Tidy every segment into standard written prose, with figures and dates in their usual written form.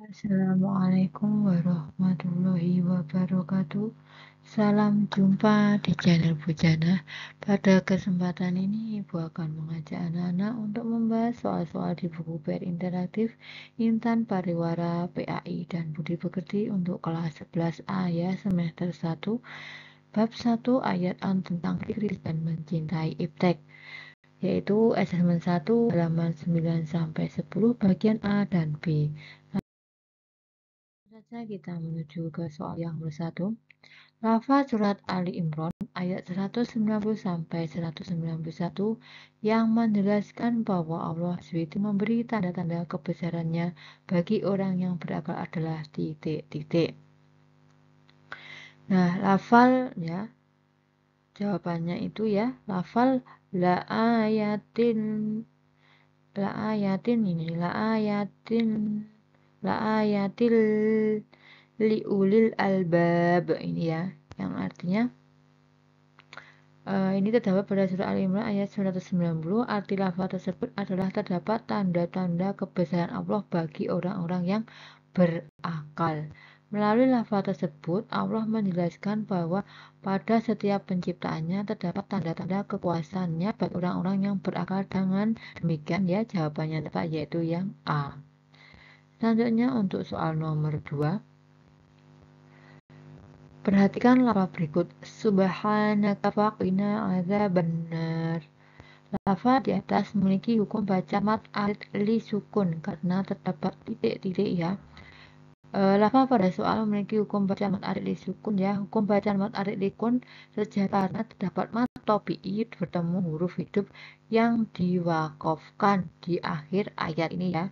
Assalamualaikum warahmatullahi wabarakatuh. Salam jumpa di channel Bujana. Pada kesempatan ini, Ibu akan mengajak anak-anak untuk membahas soal-soal di buku PR interaktif Intan Pariwara PAI dan Budi Pekerti untuk kelas 11A ya, semester 1, bab 1 ayat tentang kritis dan mencintai iptek, yaitu asesmen 1 halaman 9 sampai 10 bagian A dan B. Saja kita menuju ke soal yang bersatu. Lafaz surat Ali Imran ayat 190 sampai 191 yang menjelaskan bahwa Allah SWT memberi tanda-tanda kebesarannya bagi orang yang berakal adalah titik-titik. Nah, lafal ya, jawabannya itu ya, lafal la ayatin la ayatil liulil albab ini ya, yang artinya ini terdapat pada surah Al-Imran ayat 190. Arti lafaz tersebut adalah terdapat tanda-tanda kebesaran Allah bagi orang-orang yang berakal. Melalui lafaz tersebut, Allah menjelaskan bahwa pada setiap penciptaannya terdapat tanda-tanda kekuasaannya bagi orang-orang yang berakal. Dengan demikian ya, jawabannya tepat yaitu yang A. Selanjutnya untuk soal nomor 2. Perhatikan lafaz berikut. Subhanaka faqina adzabannar. Lafaz di atas memiliki hukum baca mat arid li sukun karena terdapat titik-titik ya. Lafaz pada soal memiliki hukum baca mat arid li sukun ya. Hukum bacaan mat arid li sukun terjadi karena terdapat mat tobi'i bertemu huruf hidup yang diwakofkan di akhir ayat ini ya.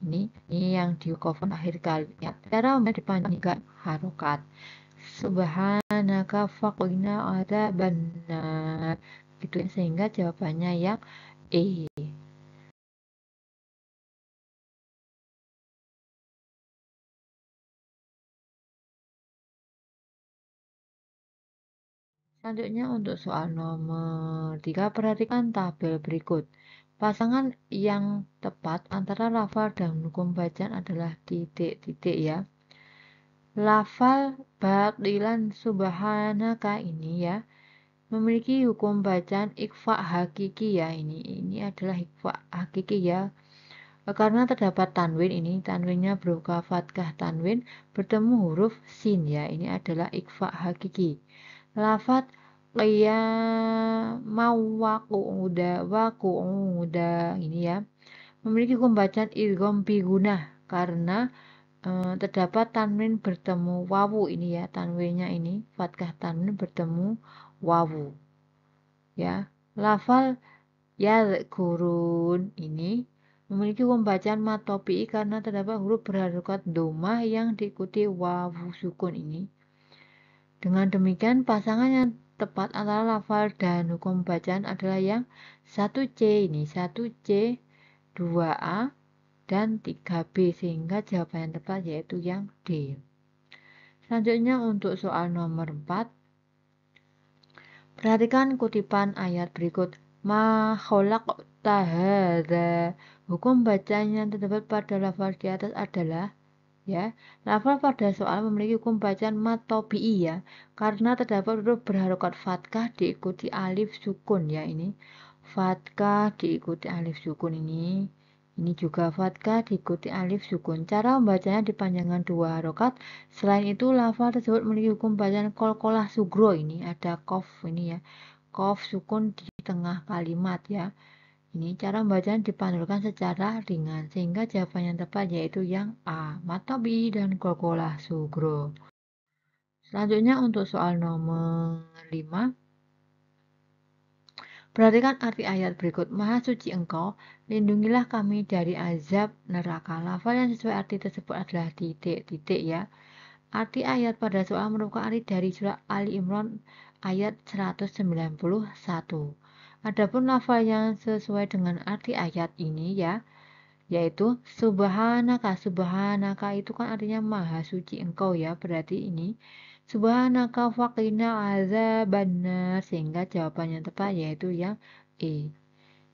Ini yang diwakofkan akhir kalimat. Cara dipanjangkan harokat. Subhanaka faqina adzabannar. Gitu ya, sehingga jawabannya yang E. Selanjutnya untuk soal nomor 3, perhatikan tabel berikut. Pasangan yang tepat antara lafal dan hukum bacaan adalah titik-titik ya. Lafal batilan subhanaka ini ya memiliki hukum bacaan ikhfa hakiki ya, ini adalah ikhfa hakiki ya. Karena terdapat tanwin, ini tanwinnya berupa fathah tanwin bertemu huruf sin ya, ini adalah ikhfa hakiki. Lafaz waqu'uda ini ya memiliki hukum bacaan idgham bigunah karena terdapat tanwin bertemu wawu, ini ya, tanwinnya ini fathah tanwin bertemu wawu ya. Lafal yadhkurun ini memiliki hukum bacaan mat tobi'i karena terdapat huruf berharokat dhammah yang diikuti wawu sukun ini. Dengan demikian, pasangan yang tepat antara lafal dan hukum bacaan adalah yang 1C ini, 1C, 2A, dan 3B, sehingga jawaban yang tepat yaitu yang D. Selanjutnya untuk soal nomor 4. Perhatikan kutipan ayat berikut. Ma khalaqta hadza. Hukum bacaan yang terdapat pada lafal di atas adalah ya. Lafal pada soal memiliki hukum bacaan mat tobi'i ya, karena terdapat huruf berharokat fathah diikuti alif sukun ya, ini fathah diikuti alif sukun ini juga fathah diikuti alif sukun. Cara membacanya dipanjangkan 2 harokat. Selain itu, lafal tersebut memiliki hukum bacaan qalqalah sugro, ini ada qaf ini ya, qaf sukun di tengah kalimat ya. Ini cara membacanya dipantulkan secara ringan, sehingga jawaban yang tepat yaitu yang A, mat tobi'i dan qalqalah sugro. Selanjutnya untuk soal nomor 5. Perhatikan arti ayat berikut. Maha suci engkau, lindungilah kami dari azab neraka. Lafal yang sesuai arti tersebut adalah titik-titik ya. Arti ayat pada soal merupakan arti dari surah Ali Imran ayat 191. Adapun lafal yang sesuai dengan arti ayat ini ya, yaitu subhanaka. Subhanaka itu kan artinya maha suci engkau ya, berarti ini subhanaka faqina adzabannar, sehingga jawaban yang tepat yaitu yang E.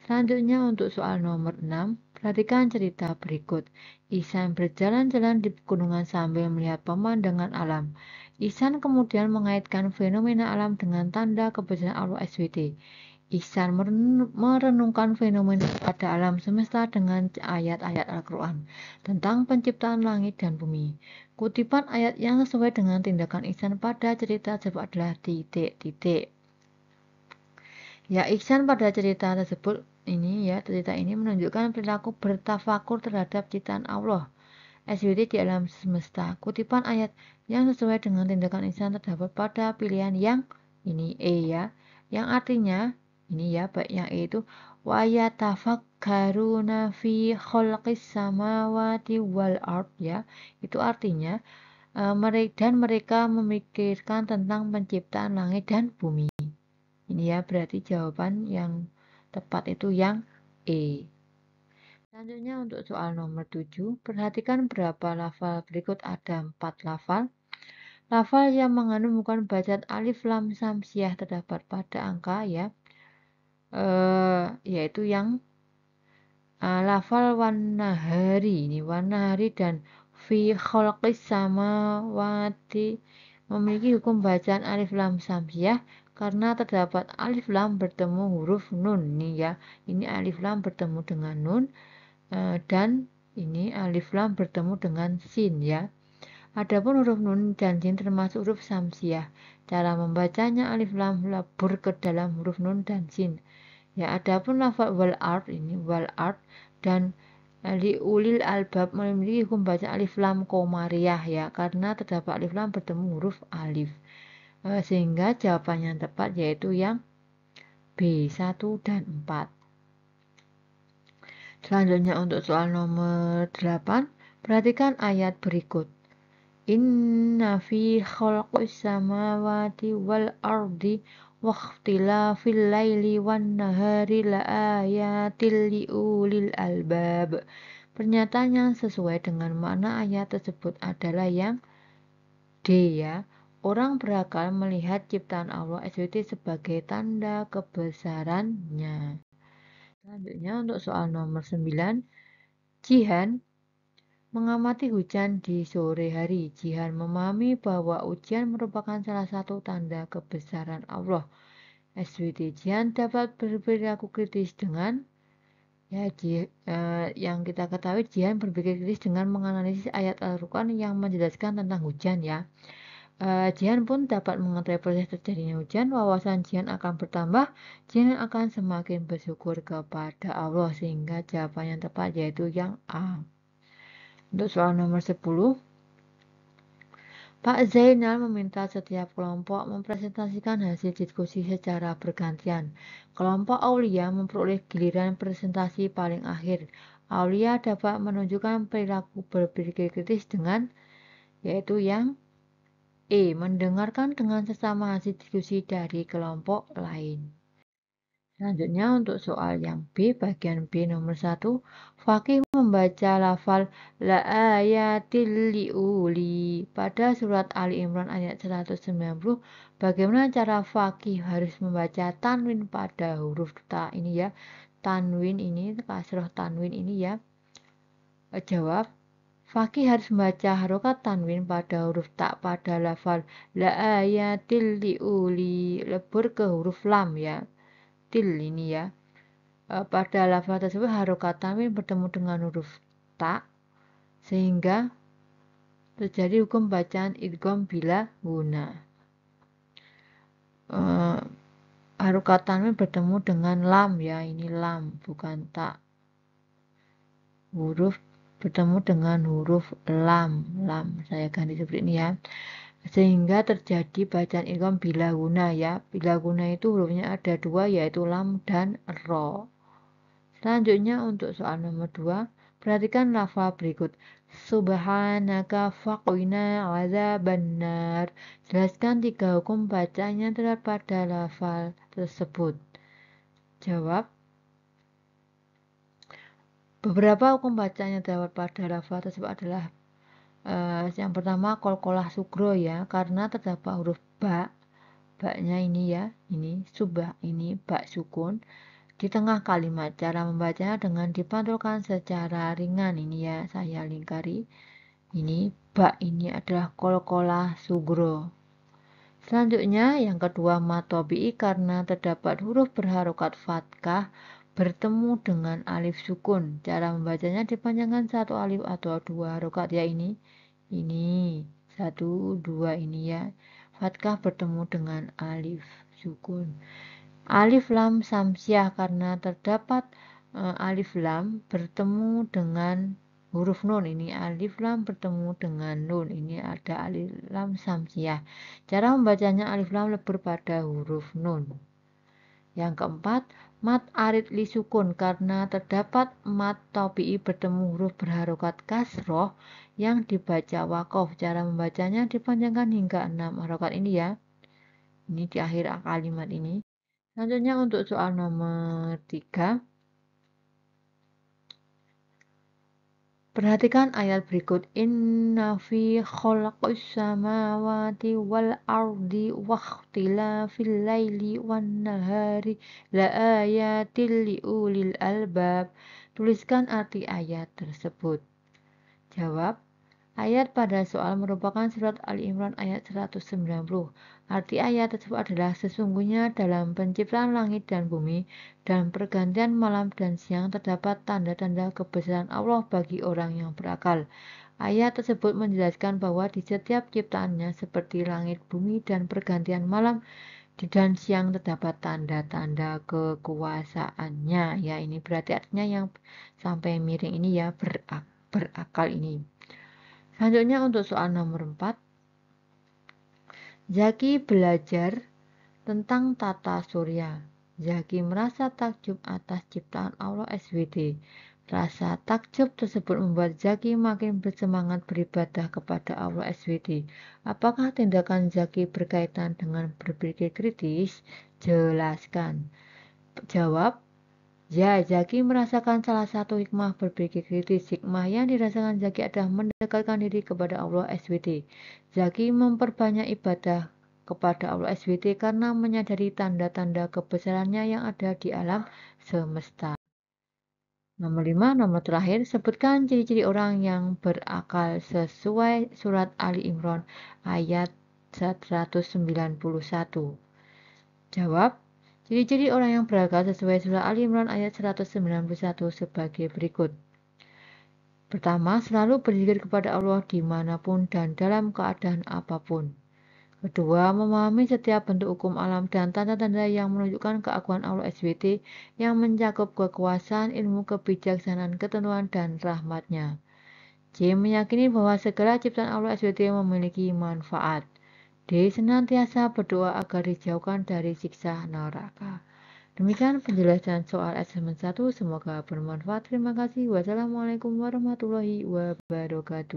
Selanjutnya untuk soal nomor 6. Perhatikan cerita berikut. Ihsan berjalan-jalan di pegunungan sambil melihat pemandangan alam. Ihsan kemudian mengaitkan fenomena alam dengan tanda kebesaran Allah SWT. Ihsan merenungkan fenomena pada alam semesta dengan ayat-ayat Al-Quran tentang penciptaan langit dan bumi. Kutipan ayat yang sesuai dengan tindakan Ihsan pada cerita tersebut adalah titik-titik. Ya, Ihsan pada cerita tersebut cerita ini menunjukkan perilaku bertafakur terhadap ciptaan Allah SWT di alam semesta. Kutipan ayat yang sesuai dengan tindakan Ihsan terdapat pada pilihan yang ini E ya, yang artinya baik yang E itu wa yatafakkaruna fi khalqis samawati wal ard ya. Itu artinya mereka memikirkan tentang penciptaan langit dan bumi. Ini ya, berarti jawaban yang tepat itu yang E. Selanjutnya untuk soal nomor 7, perhatikan berapa lafal berikut ada 4 lafal. Lafal yang mengandung bukan bacaan alif lam samsiah terdapat pada angka ya, yaitu yang lafal wanahari dan fi khalqis samawati memiliki hukum bacaan alif lam samsiah karena terdapat alif lam bertemu huruf nun ini alif lam bertemu dengan nun dan ini alif lam bertemu dengan sin ya. Adapun huruf nun dan sin termasuk huruf samsiah. Cara membacanya alif lam lebur ke dalam huruf nun dan sin. Ya, adapun lafaz wal ard dan liulil albab memiliki hukum baca alif lam komariah ya, karena terdapat alif lam bertemu huruf alif. Sehingga jawaban yang tepat yaitu yang B 1 dan 4. Selanjutnya untuk soal nomor 8, perhatikan ayat berikut. Inna fi khalqis samawati wal ardi wa ikhtilafil laili wan nahari laayatil liulil albab. Pernyataan yang sesuai dengan makna ayat tersebut adalah yang D ya. Orang berakal melihat ciptaan Allah SWT sebagai tanda kebesarannya. Selanjutnya untuk soal nomor 9, Jihan mengamati hujan di sore hari. Jihan memahami bahwa hujan merupakan salah satu tanda kebesaran Allah SWT. Jihan dapat berperilaku kritis dengan yang kita ketahui, Jihan berpikir kritis dengan menganalisis ayat Al-Quran yang menjelaskan tentang hujan ya. Jihan pun dapat mengetahui proses terjadinya hujan. Wawasan Jihan akan bertambah. Jihan akan semakin bersyukur kepada Allah, sehingga jawaban yang tepat yaitu yang A. Untuk soal nomor 10, Pak Zainal meminta setiap kelompok mempresentasikan hasil diskusi secara bergantian. Kelompok Aulia memperoleh giliran presentasi paling akhir. Aulia dapat menunjukkan perilaku berpikir kritis dengan yaitu yang E. Mendengarkan dengan sesama hasil diskusi dari kelompok lain. Selanjutnya untuk soal yang B, bagian B nomor 1. Faqih membaca lafal la ayatil liuli pada surat Ali Imran ayat 190. Bagaimana cara Faqih harus membaca tanwin pada huruf ta ini ya. Tanwin ini, kasroh tanwin ini ya. Jawab. Faqih harus membaca harokat tanwin pada huruf ta pada lafal la ayatil liuli lebur ke huruf lam ya. Til ini ya. Pada lafal tersebut harokat tanwin bertemu dengan huruf ta sehingga terjadi hukum bacaan idgham bila guna. Harokat tanwin bertemu dengan lam ya, ini lam bukan ta. Huruf bertemu dengan huruf lam saya ganti seperti ini ya, sehingga terjadi bacaan idgham bila guna ya. Bila guna itu hurufnya ada 2 yaitu lam dan ro. Selanjutnya untuk soal nomor 2, perhatikan lafal berikut. Subhanaka faqina azabannar. Jelaskan 3 hukum bacaan yang terdapat pada lafal tersebut. Jawab. Beberapa hukum bacaan yang terdapat pada lafal tersebut adalah yang pertama qalqalah sugro ya, karena terdapat huruf ba. Ba-nya ini ya, ini subah ini ba sukun. di tengah kalimat. Cara membacanya dengan dipantulkan secara ringan ini ya, saya lingkari. Ini ba ini adalah kolkola sugro. Selanjutnya yang kedua matobi'i karena terdapat huruf berharokat fathah bertemu dengan alif sukun. Cara membacanya dipanjangkan satu alif atau dua harokat ya ini. Ini satu dua ini ya. Fathah bertemu dengan alif sukun. Alif lam samsiah karena terdapat alif lam bertemu dengan huruf nun. Ini alif lam bertemu dengan nun. Ini ada alif lam samsiah. Cara membacanya alif lam lebur pada huruf nun. Yang keempat, mat arid li sukun karena terdapat mat tobi'i bertemu huruf berharokat kasroh yang dibaca wakof. Cara membacanya dipanjangkan hingga 6 harokat ini ya. Ini di akhir kalimat ini. Selanjutnya untuk soal nomor 3. Perhatikan ayat berikut. Inna fi khalaqis samawati wal ardi wakhtilafil laili wan nahari laayatil liulil albab. Tuliskan arti ayat tersebut. Jawab. Ayat pada soal merupakan surat Ali Imran ayat 190. Arti ayat tersebut adalah sesungguhnya dalam penciptaan langit dan bumi dan pergantian malam dan siang terdapat tanda-tanda kebesaran Allah bagi orang yang berakal. Ayat tersebut menjelaskan bahwa di setiap ciptaannya seperti langit, bumi, dan pergantian malam dan siang terdapat tanda-tanda kekuasaannya. Ya, ini berarti artinya yang sampai miring ini ya berakal ini. Selanjutnya untuk soal nomor 4. Zaki belajar tentang tata surya. Zaki merasa takjub atas ciptaan Allah SWT. Rasa takjub tersebut membuat Zaki makin bersemangat beribadah kepada Allah SWT. Apakah tindakan Zaki berkaitan dengan berpikir kritis? Jelaskan. Jawab. Ya, Zaki merasakan salah satu hikmah berpikir kritis. Hikmah yang dirasakan Zaki adalah mendekatkan diri kepada Allah SWT. Zaki memperbanyak ibadah kepada Allah SWT karena menyadari tanda-tanda kebesarannya yang ada di alam semesta. Nomor 5, nomor terakhir, sebutkan ciri-ciri orang yang berakal sesuai surat Ali Imran ayat 191. Jawab. Ciri-ciri orang yang berakal sesuai surah Ali Imran ayat 191 sebagai berikut. Pertama, selalu berzikir kepada Allah dimanapun dan dalam keadaan apapun. Kedua, memahami setiap bentuk hukum alam dan tanda-tanda yang menunjukkan keagungan Allah SWT yang mencakup kekuasaan, ilmu, kebijaksanaan, ketentuan, dan rahmatnya. C. Meyakini bahwa segala ciptaan Allah SWT memiliki manfaat. D. Senantiasa berdoa agar dijauhkan dari siksa neraka. Demikian penjelasan soal asesmen 1. Semoga bermanfaat. Terima kasih. Wassalamualaikum warahmatullahi wabarakatuh.